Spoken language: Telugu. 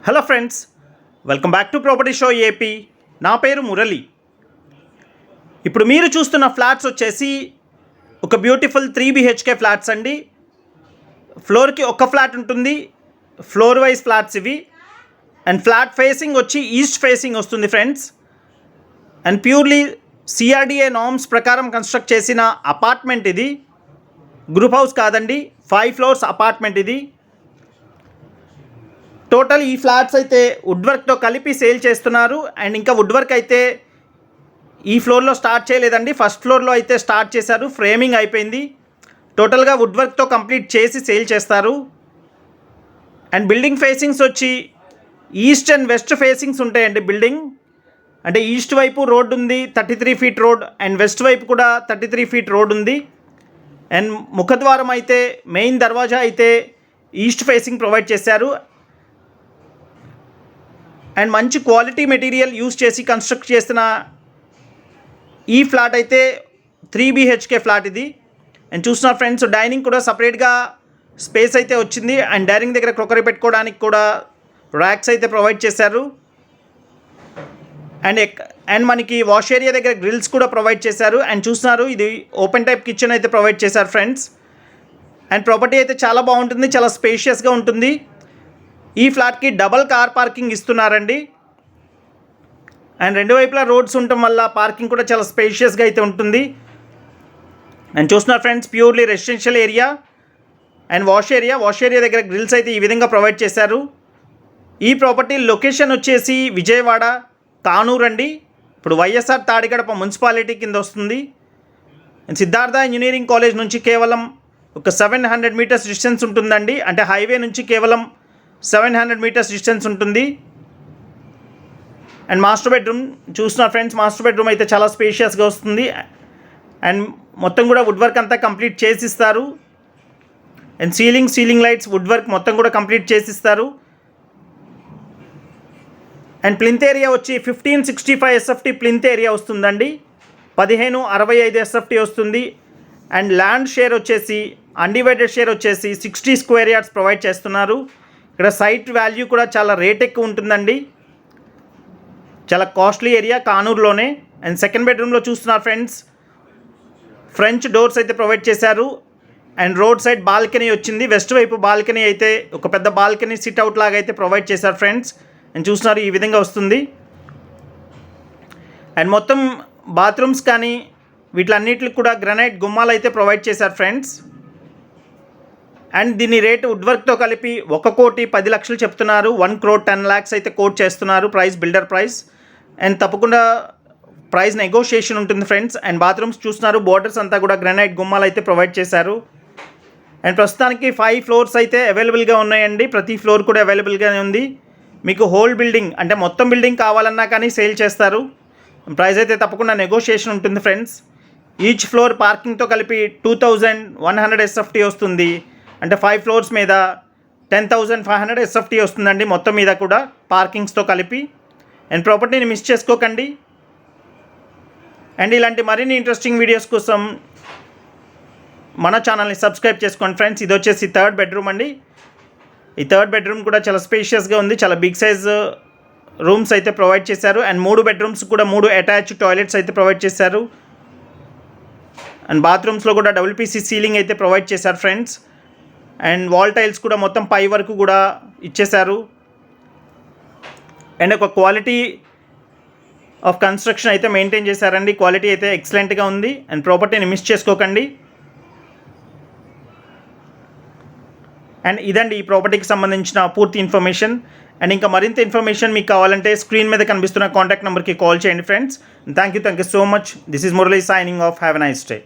Hello friends, welcome back to property show AP. నా పేరు మురళి. ఇప్పుడు మీరు చూస్తున్న ఫ్లాట్స్ వచ్చేసి ఒక బ్యూటిఫుల్ 3 BHK ఫ్లాట్స్ అండి. ఫ్లోర్కి ఒక ఫ్లాట్ ఉంటుంది, ఫ్లోర్ వైజ్ ఫ్లాట్స్ ఇవి. అండ్ ఫ్లాట్ ఫేసింగ్ వచ్చి ఈస్ట్ ఫేసింగ్ వస్తుంది friends. And purely CRDA norms ప్రకారం కన్స్ట్రక్ట్ చేసిన అపార్ట్మెంట్ ఇది. గ్రూప్ హౌస్ కాదండి, 5 ఫ్లోర్స్ అపార్ట్మెంట్ ఇది. టోటల్ ఈ ఫ్లాట్స్ అయితే వుడ్ వర్క్తో కలిపి సేల్ చేస్తున్నారు. అండ్ ఇంకా వుడ్ వర్క్ అయితే ఈ ఫ్లోర్లో స్టార్ట్ చేయలేదండి, ఫస్ట్ ఫ్లోర్లో అయితే స్టార్ట్ చేశారు. ఫ్రేమింగ్ అయిపోయింది, టోటల్గా వుడ్ వర్క్తో కంప్లీట్ చేసి సేల్ చేస్తారు. అండ్ బిల్డింగ్ ఫేసింగ్స్ వచ్చి ఈస్ట్ అండ్ వెస్ట్ ఫేసింగ్స్ ఉంటాయండి. బిల్డింగ్ అంటే ఈస్ట్ వైపు రోడ్ ఉంది, 33 ఫీట్ రోడ్. అండ్ వెస్ట్ వైపు కూడా 33 ఫీట్ రోడ్ ఉంది. అండ్ ముఖద్వారం అయితే మెయిన్ దర్వాజా అయితే ఈస్ట్ ఫేసింగ్ ప్రొవైడ్ చేశారు. అండ్ మంచి క్వాలిటీ మెటీరియల్ యూస్ చేసి కన్స్ట్రక్ట్ చేసిన ఈ ఫ్లాట్ అయితే 3 BHK ఫ్లాట్ ఇది. అండ్ చూస్తున్నారు ఫ్రెండ్స్, డైనింగ్ కూడా సపరేట్గా స్పేస్ అయితే వచ్చింది. అండ్ డైనింగ్ దగ్గర క్రొకరీ పెట్టుకోవడానికి కూడా ర్యాక్స్ అయితే ప్రొవైడ్ చేశారు. అండ్ మనకి వాష్ ఏరియా దగ్గర గ్రిల్స్ కూడా ప్రొవైడ్ చేశారు. అండ్ చూస్తున్నారు, ఇది ఓపెన్ టైప్ కిచెన్ అయితే ప్రొవైడ్ చేశారు ఫ్రెండ్స్. అండ్ ప్రాపర్టీ అయితే చాలా బాగుంటుంది, చాలా స్పేషియస్గా ఉంటుంది. ఈ ఫ్లాట్కి డబల్ కార్ పార్కింగ్ ఇస్తున్నారండి. అండ్ రెండు వైపులా రోడ్స్ ఉండటం వల్ల పార్కింగ్ కూడా చాలా స్పేషియస్గా అయితే ఉంటుంది. అండ్ చూస్తున్నారు friends, purely residential area. And wash area దగ్గర గ్రిల్స్ అయితే ఈ విధంగా ప్రొవైడ్ చేశారు. ఈ ప్రాపర్టీ లొకేషన్ వచ్చేసి విజయవాడ కానూరు అండి. ఇప్పుడు వైఎస్ఆర్ తాడిగడప మున్సిపాలిటీ కింద వస్తుంది. అండ్ సిద్ధార్థ ఇంజనీరింగ్ కాలేజ్ నుంచి కేవలం ఒక 700 మీటర్స్ డిస్టెన్స్ ఉంటుందండి. అంటే హైవే నుంచి కేవలం 700 మీటర్స్ డిస్టెన్స్ ఉంటుంది. అండ్ మాస్టర్ బెడ్రూమ్ చూస్తున్నారు ఫ్రెండ్స్, మాస్టర్ బెడ్రూమ్ అయితే చాలా స్పేషియస్గా వస్తుంది. అండ్ మొత్తం కూడా వుడ్ వర్క్ అంతా కంప్లీట్ చేసిస్తారు. And ceiling lights wood work మొత్తం కూడా కంప్లీట్ చేసిస్తారు. అండ్ ప్లింత్ ఏరియా వచ్చి 1565 SFT ప్లింత్ ఏరియా వస్తుందండి. 1565 SFT వస్తుంది. అండ్ ల్యాండ్ షేర్ వచ్చేసి అన్డివైడెడ్ షేర్ వచ్చేసి 60 స్క్వేర్ యార్డ్స్ ప్రొవైడ్ చేస్తున్నారు. ఇక్కడ సైట్ వాల్యూ కూడా చాలా రేట్ ఎక్కువ ఉంటుందండి, చాలా కాస్ట్లీ ఏరియా కానూరులోనే. అండ్ సెకండ్ బెడ్రూమ్లో చూస్తున్నారు ఫ్రెండ్స్, ఫ్రెంచ్ డోర్స్ అయితే ప్రొవైడ్ చేశారు. అండ్ రోడ్ సైడ్ బాల్కనీ వచ్చింది. వెస్ట్ వైపు బాల్కనీ అయితే ఒక పెద్ద బాల్కనీ సిట్అవుట్ లాగా అయితే ప్రొవైడ్ చేశారు ఫ్రెండ్స్. అండ్ చూస్తున్నారు, ఈ విధంగా వస్తుంది. అండ్ మొత్తం బాత్రూమ్స్ కానీ వీటిలన్నిటికి కూడా గ్రనైట్ గుమ్మాలు అయితే ప్రొవైడ్ చేశారు ఫ్రెండ్స్. అండ్ దీని రేటు వుడ్ వర్క్తో కలిపి 1,10,00,000 చెప్తున్నారు. 1,10,00,000 అయితే కోట్ చేస్తున్నారు ప్రైస్, బిల్డర్ ప్రైస్. అండ్ తప్పకుండా ప్రైస్ నెగోషియేషన్ ఉంటుంది ఫ్రెండ్స్. అండ్ బాత్రూమ్స్ చూస్తున్నారు, బోర్డర్స్ అంతా కూడా గ్రానైట్ గుమ్మాలు అయితే ప్రొవైడ్ చేశారు. అండ్ ప్రస్తుతానికి 5 ఫ్లోర్స్ అయితే అవైలబుల్గా ఉన్నాయండి. ప్రతి ఫ్లోర్ కూడా అవైలబుల్గానే ఉంది. మీకు హోల్ బిల్డింగ్ అంటే మొత్తం బిల్డింగ్ కావాలన్నా కానీ సేల్ చేస్తారు. ప్రైస్ అయితే తప్పకుండా నెగోషియేషన్ ఉంటుంది ఫ్రెండ్స్. ఈచ్ ఫ్లోర్ పార్కింగ్తో కలిపి 2100 SFT వస్తుంది. అంటే 5 ఫ్లోర్స్ మీద 10,500 SFT వస్తుందండి మొత్తం మీద కూడా పార్కింగ్స్తో కలిపి. అండ్ ప్రాపర్టీని మిస్ చేసుకోకండి. అండ్ ఇలాంటి మరిన్ని ఇంట్రెస్టింగ్ వీడియోస్ కోసం మన ఛానల్ని సబ్స్క్రైబ్ చేసుకోండి ఫ్రెండ్స్. ఇది వచ్చేసి 3rd బెడ్రూమ్ అండి. ఈ 3rd బెడ్రూమ్ కూడా చాలా స్పేషియస్గా ఉంది, చాలా బిగ్ సైజ్ రూమ్స్ అయితే ప్రొవైడ్ చేశారు. అండ్ 3 బెడ్రూమ్స్ కూడా 3 అటాచ్డ్ టాయిలెట్స్ అయితే ప్రొవైడ్ చేశారు. అండ్ బాత్రూమ్స్లో కూడా WPC సీలింగ్ అయితే ప్రొవైడ్ చేశారు ఫ్రెండ్స్. అండ్ వాల్ టైల్స్ కూడా మొత్తం పై వరకు కూడా ఇచ్చేశారు. అండ్ ఒక క్వాలిటీ ఆఫ్ కన్స్ట్రక్షన్ అయితే మెయింటైన్ చేశారండి. క్వాలిటీ అయితే ఎక్సలెంట్గా ఉంది. అండ్ ప్రాపర్టీని మిస్ చేసుకోకండి. అండ్ ఇదండి ఈ ప్రాపర్టీకి సంబంధించిన పూర్తి ఇన్ఫర్మేషన్. అండ్ ఇంకా మరింత ఇన్ఫర్మేషన్ మీకు కావాలంటే స్క్రీన్ మీద కనిపిస్తున్న కాంటాక్ట్ నెంబర్కి కాల్ చేయండి friends. Thank you so much. This is Murali signing off. Have a nice day.